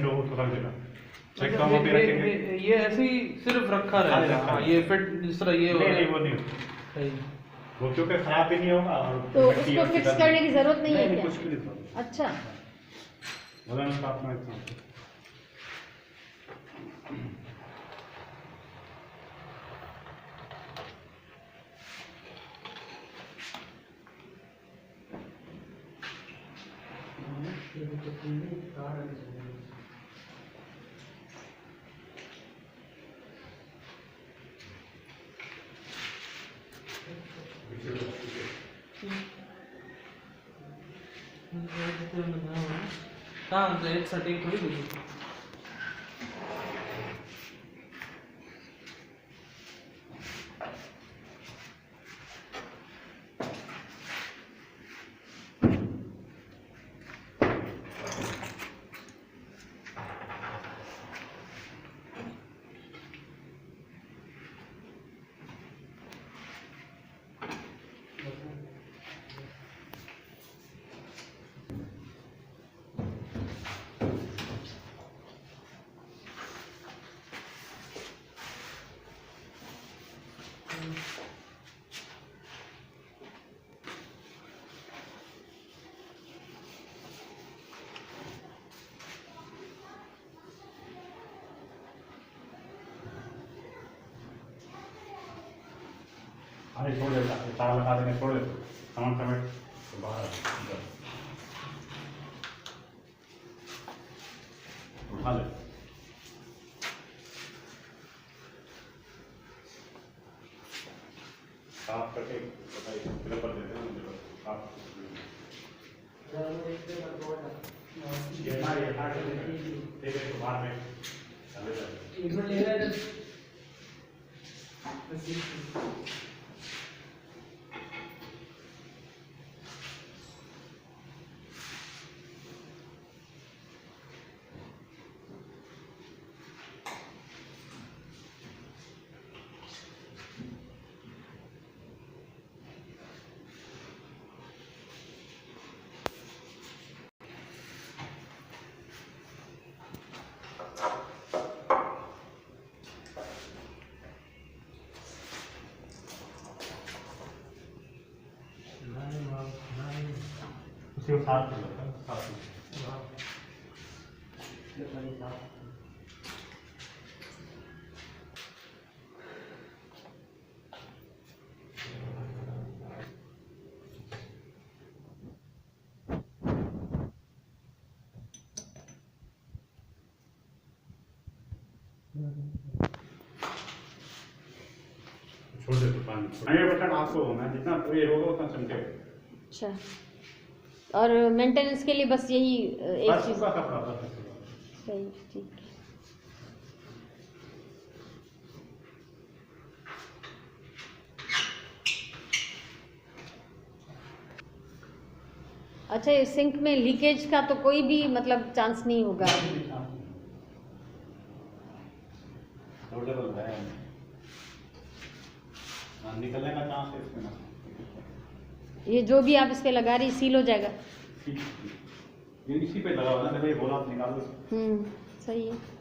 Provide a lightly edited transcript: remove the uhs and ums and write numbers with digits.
जो उसको समझ लेना। चेक तो हम वहाँ पे रखेंगे। ये ऐसे ही सिर्फ रखा रहेगा। हाँ, ये फिट जिस तरह ये नहीं वो नहीं सही। वो क्योंकि खराब भी नहीं होगा और तो उसको फिक्स करने की जरूरत नहीं है नहीं, क्या? कुछ भी नहीं। अच्छा, वजन का अपना इतना हाँ, तो एक सेटिंग थोड़ी हुई। अरे छोड़ देता तार लगा देंगे, छोड़ देते सामान समेट तो बाहर उठा ले। साफ करके बताइए पर देते हैं मुझे साफ ये हमारे ठीक है तो बाद में चले उसी को साफ कर लेता है साफ छोड़ दे तो पानी 100% आपको होना जितना ये होगा उतना चमकेगा। अच्छा, और मेंटेनेंस के लिए बस यही एक चीज। सही, ठीक। अच्छा, ये सिंक में लीकेज का तो कोई भी मतलब चांस नहीं होगा? निकलने का चांस है इसमें ना। ये जो भी आप इस पे लगा रही सील हो जाएगा? ये इसी पे लगा हुआ है, बोला आप निकालो। सही है।